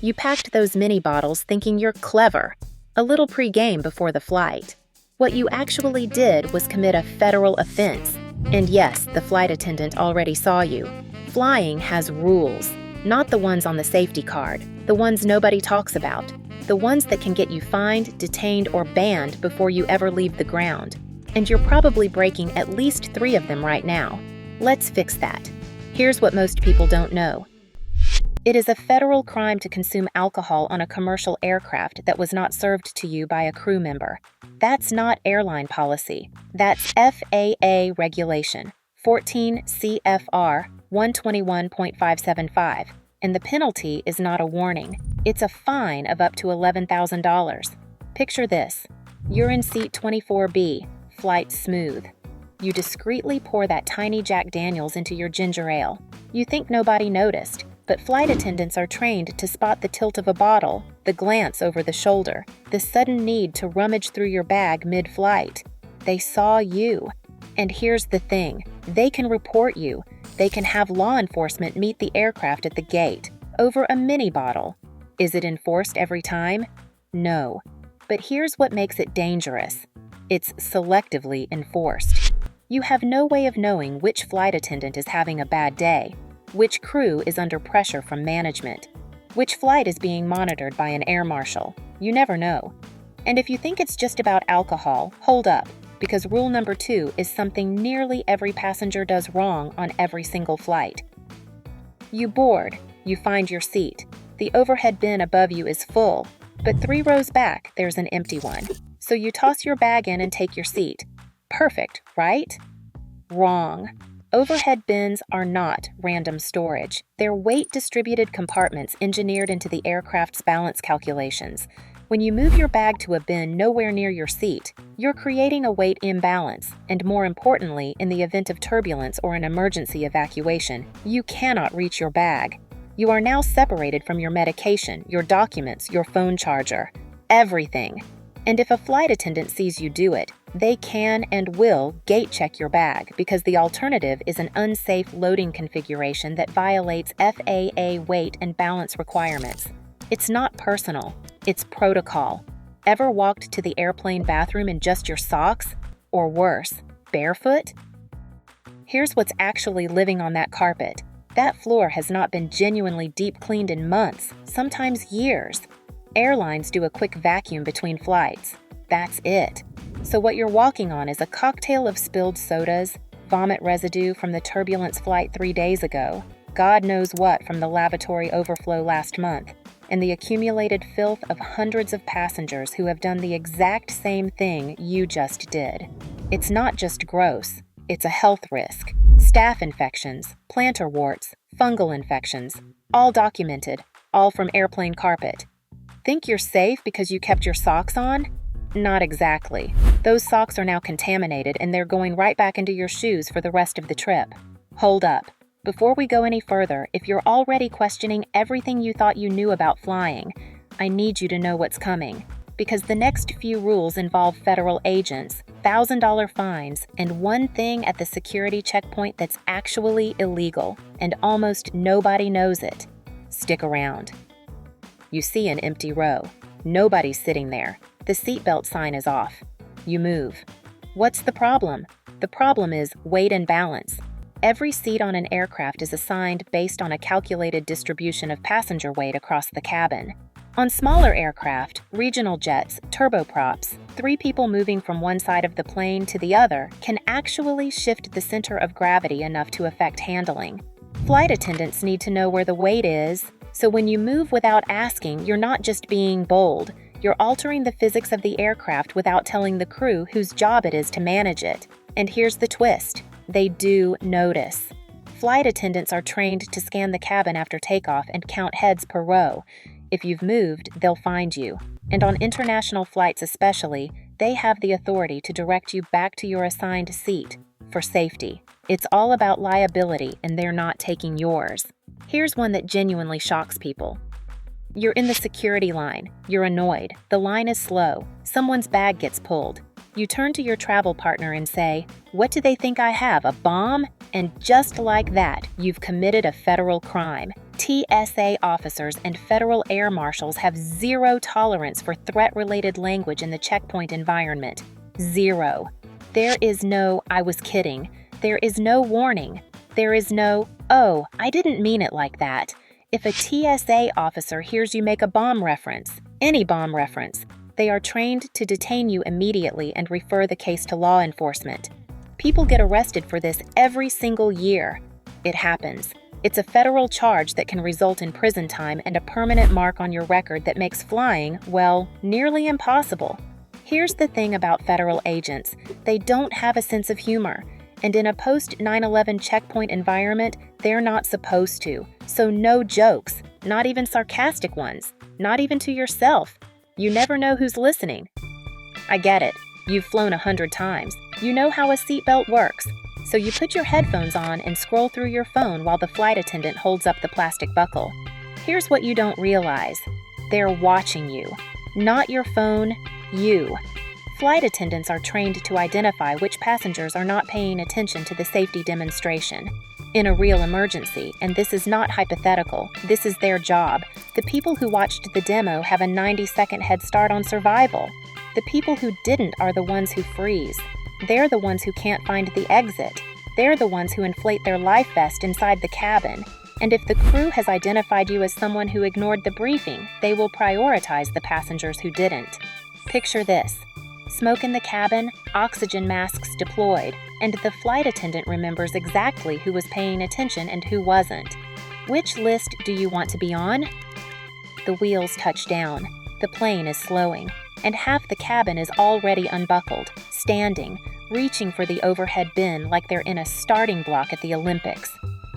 You packed those mini bottles thinking you're clever, a little pre-game before the flight. What you actually did was commit a federal offense. And yes, the flight attendant already saw you. Flying has rules, not the ones on the safety card, the ones nobody talks about, the ones that can get you fined, detained, or banned before you ever leave the ground. And you're probably breaking at least 3 of them right now. Let's fix that. Here's what most people don't know. It is a federal crime to consume alcohol on a commercial aircraft that was not served to you by a crew member. That's not airline policy. That's FAA regulation, 14 CFR 121.575. And the penalty is not a warning. It's a fine of up to $11,000. Picture this. You're in seat 24B, flight smooth. You discreetly pour that tiny Jack Daniels into your ginger ale. You think nobody noticed, but flight attendants are trained to spot the tilt of a bottle, the glance over the shoulder, the sudden need to rummage through your bag mid-flight. They saw you. And here's the thing, they can report you. They can have law enforcement meet the aircraft at the gate over a mini bottle. Is it enforced every time? No. But here's what makes it dangerous. It's selectively enforced. You have no way of knowing which flight attendant is having a bad day, which crew is under pressure from management, which flight is being monitored by an air marshal. You never know. And if you think it's just about alcohol, hold up, because rule number 2 is something nearly every passenger does wrong on every single flight. You board, you find your seat. The overhead bin above you is full, but 3 rows back, there's an empty one. So you toss your bag in and take your seat. Perfect, right? Wrong. Overhead bins are not random storage. They're weight-distributed compartments engineered into the aircraft's balance calculations. When you move your bag to a bin nowhere near your seat, you're creating a weight imbalance, and more importantly, in the event of turbulence or an emergency evacuation, you cannot reach your bag. You are now separated from your medication, your documents, your phone charger, everything. And if a flight attendant sees you do it, they can and will gate check your bag because the alternative is an unsafe loading configuration that violates FAA weight and balance requirements. It's not personal, it's protocol. Ever walked to the airplane bathroom in just your socks? Or worse, barefoot? Here's what's actually living on that carpet. That floor has not been genuinely deep cleaned in months, sometimes years. Airlines do a quick vacuum between flights. That's it. So what you're walking on is a cocktail of spilled sodas, vomit residue from the turbulence flight 3 days ago, God knows what from the lavatory overflow last month, and the accumulated filth of hundreds of passengers who have done the exact same thing you just did. It's not just gross, it's a health risk. Staph infections, plantar warts, fungal infections, all documented, all from airplane carpet. Think you're safe because you kept your socks on? Not exactly. Those socks are now contaminated and they're going right back into your shoes for the rest of the trip. Hold up. Before we go any further, if you're already questioning everything you thought you knew about flying, I need you to know what's coming. Because the next few rules involve federal agents, $1,000 fines, and one thing at the security checkpoint that's actually illegal, and almost nobody knows it. Stick around. You see an empty row. Nobody's sitting there. The seatbelt sign is off. You move. What's the problem? The problem is weight and balance. Every seat on an aircraft is assigned based on a calculated distribution of passenger weight across the cabin. On smaller aircraft, regional jets, turboprops, 3 people moving from one side of the plane to the other can actually shift the center of gravity enough to affect handling. Flight attendants need to know where the weight is, so when you move without asking, you're not just being bold, you're altering the physics of the aircraft without telling the crew whose job it is to manage it. And here's the twist. They do notice. Flight attendants are trained to scan the cabin after takeoff and count heads per row. If you've moved, they'll find you. And on international flights especially, they have the authority to direct you back to your assigned seat for safety. It's all about liability, and they're not taking yours. Here's one that genuinely shocks people. You're in the security line. You're annoyed. The line is slow. Someone's bag gets pulled. You turn to your travel partner and say, "What do they think I have, a bomb?" And just like that, you've committed a federal crime. TSA officers and federal air marshals have zero tolerance for threat-related language in the checkpoint environment. Zero. There is no "I was kidding." There is no warning. There is no "oh, I didn't mean it like that." If a TSA officer hears you make a bomb reference, any bomb reference, they are trained to detain you immediately and refer the case to law enforcement. People get arrested for this every single year. It happens. It's a federal charge that can result in prison time and a permanent mark on your record that makes flying, well, nearly impossible. Here's the thing about federal agents. They don't have a sense of humor. And in a post-9/11 checkpoint environment, they're not supposed to. So no jokes, not even sarcastic ones, not even to yourself. You never know who's listening. I get it. You've flown 100 times. You know how a seatbelt works. So you put your headphones on and scroll through your phone while the flight attendant holds up the plastic buckle. Here's what you don't realize. They're watching you. Not your phone, you. Flight attendants are trained to identify which passengers are not paying attention to the safety demonstration. In a real emergency, and this is not hypothetical, this is their job, the people who watched the demo have a 90-second head start on survival. The people who didn't are the ones who freeze. They're the ones who can't find the exit. They're the ones who inflate their life vest inside the cabin. And if the crew has identified you as someone who ignored the briefing, they will prioritize the passengers who didn't. Picture this. Smoke in the cabin, oxygen masks deployed, and the flight attendant remembers exactly who was paying attention and who wasn't. Which list do you want to be on? The wheels touch down. The plane is slowing, and half the cabin is already unbuckled, standing, reaching for the overhead bin like they're in a starting block at the Olympics.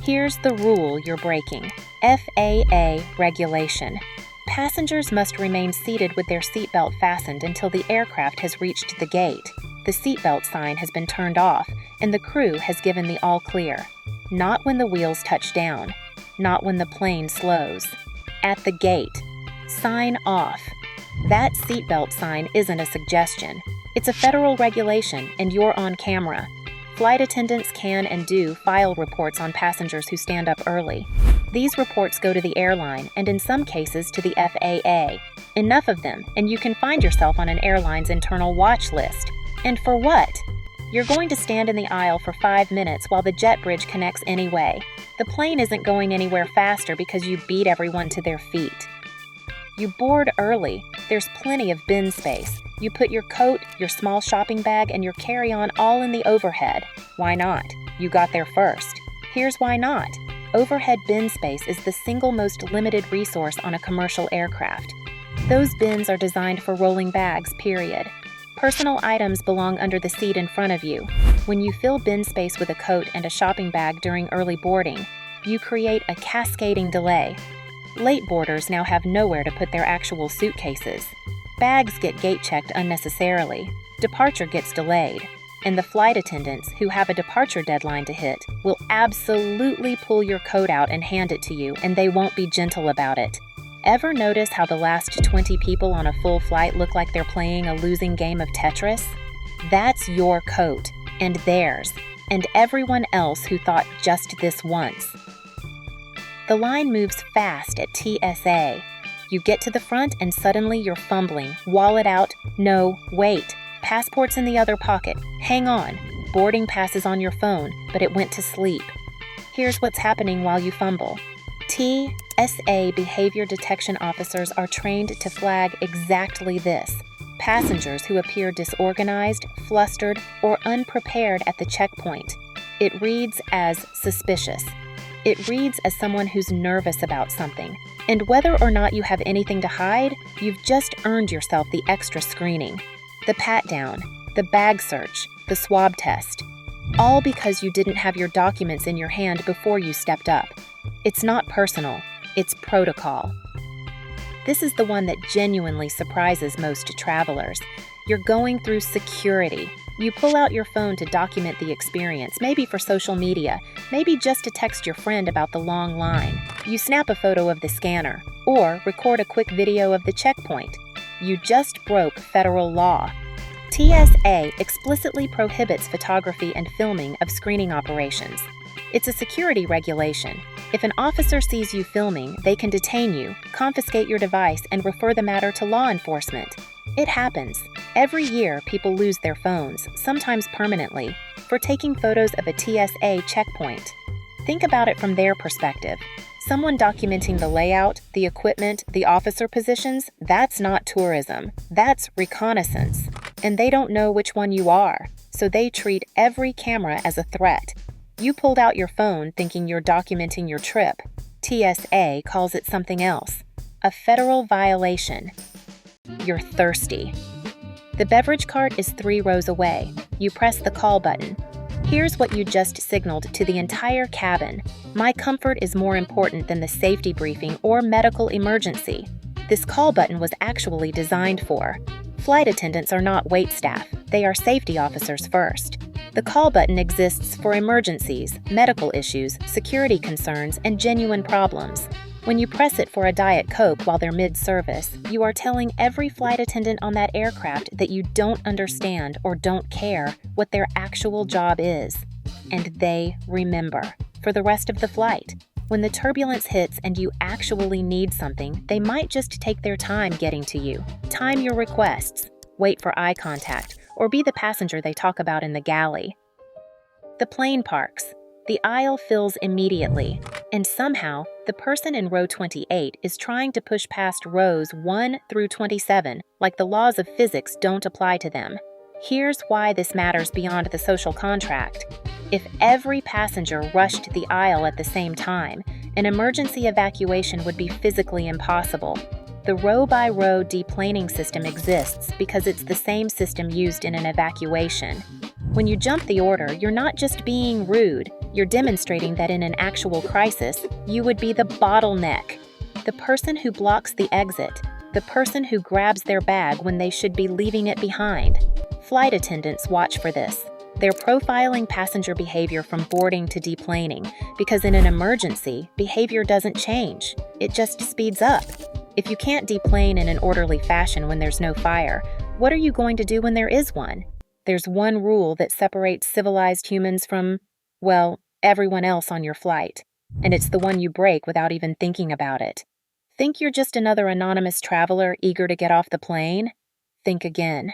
Here's the rule you're breaking. FAA regulation. Passengers must remain seated with their seatbelt fastened until the aircraft has reached the gate. The seatbelt sign has been turned off, and the crew has given the all clear. Not when the wheels touch down. Not when the plane slows. At the gate. Sign off. That seatbelt sign isn't a suggestion. It's a federal regulation, and you're on camera. Flight attendants can and do file reports on passengers who stand up early. These reports go to the airline, and in some cases to the FAA. Enough of them, and you can find yourself on an airline's internal watch list. And for what? You're going to stand in the aisle for 5 minutes while the jet bridge connects anyway. The plane isn't going anywhere faster because you beat everyone to their feet. You board early. There's plenty of bin space. You put your coat, your small shopping bag, and your carry-on all in the overhead. Why not? You got there first. Here's why not. Overhead bin space is the single most limited resource on a commercial aircraft. Those bins are designed for rolling bags, period. Personal items belong under the seat in front of you. When you fill bin space with a coat and a shopping bag during early boarding, you create a cascading delay. Late boarders now have nowhere to put their actual suitcases. Bags get gate-checked unnecessarily. Departure gets delayed. And the flight attendants, who have a departure deadline to hit, will absolutely pull your coat out and hand it to you, and they won't be gentle about it. Ever notice how the last 20 people on a full flight look like they're playing a losing game of Tetris? That's your coat, and theirs, and everyone else who thought just this once. The line moves fast at TSA. You get to the front and suddenly you're fumbling. Wallet out. No, wait. Passport's in the other pocket. Hang on. Boarding pass is on your phone, but it went to sleep. Here's what's happening while you fumble. TSA behavior detection officers are trained to flag exactly this. Passengers who appear disorganized, flustered, or unprepared at the checkpoint. It reads as suspicious. It reads as someone who's nervous about something. And whether or not you have anything to hide, you've just earned yourself the extra screening. The pat-down, the bag search, the swab test. All because you didn't have your documents in your hand before you stepped up. It's not personal, it's protocol. This is the one that genuinely surprises most travelers. You're going through security. You pull out your phone to document the experience, maybe for social media, maybe just to text your friend about the long line. You snap a photo of the scanner, or record a quick video of the checkpoint. You just broke federal law. TSA explicitly prohibits photography and filming of screening operations. It's a security regulation. If an officer sees you filming, they can detain you, confiscate your device, and refer the matter to law enforcement. It happens. Every year, people lose their phones, sometimes permanently, for taking photos of a TSA checkpoint. Think about it from their perspective. Someone documenting the layout, the equipment, the officer positions, that's not tourism. That's reconnaissance. And they don't know which one you are, so they treat every camera as a threat. You pulled out your phone thinking you're documenting your trip. TSA calls it something else. A federal violation. You're thirsty. The beverage cart is 3 rows away. You press the call button. Here's what you just signaled to the entire cabin. My comfort is more important than the safety briefing or medical emergency. This call button was actually designed for. Flight attendants are not waitstaff. They are safety officers first. The call button exists for emergencies, medical issues, security concerns, and genuine problems. When you press it for a Diet Coke while they're mid-service, you are telling every flight attendant on that aircraft that you don't understand or don't care what their actual job is. And they remember for the rest of the flight. When the turbulence hits and you actually need something, they might just take their time getting to you. Time your requests, wait for eye contact, or be the passenger they talk about in the galley. The plane parks. The aisle fills immediately, and somehow, the person in row 28 is trying to push past rows 1 through 27 like the laws of physics don't apply to them. Here's why this matters beyond the social contract. If every passenger rushed the aisle at the same time, an emergency evacuation would be physically impossible. The row-by-row deplaning system exists because it's the same system used in an evacuation. When you jump the order, you're not just being rude, you're demonstrating that in an actual crisis, you would be the bottleneck. The person who blocks the exit, the person who grabs their bag when they should be leaving it behind. Flight attendants watch for this. They're profiling passenger behavior from boarding to deplaning, because in an emergency, behavior doesn't change. It just speeds up. If you can't deplane in an orderly fashion when there's no fire, what are you going to do when there is one? There's one rule that separates civilized humans from, well, everyone else on your flight. And it's the one you break without even thinking about it. Think you're just another anonymous traveler eager to get off the plane? Think again.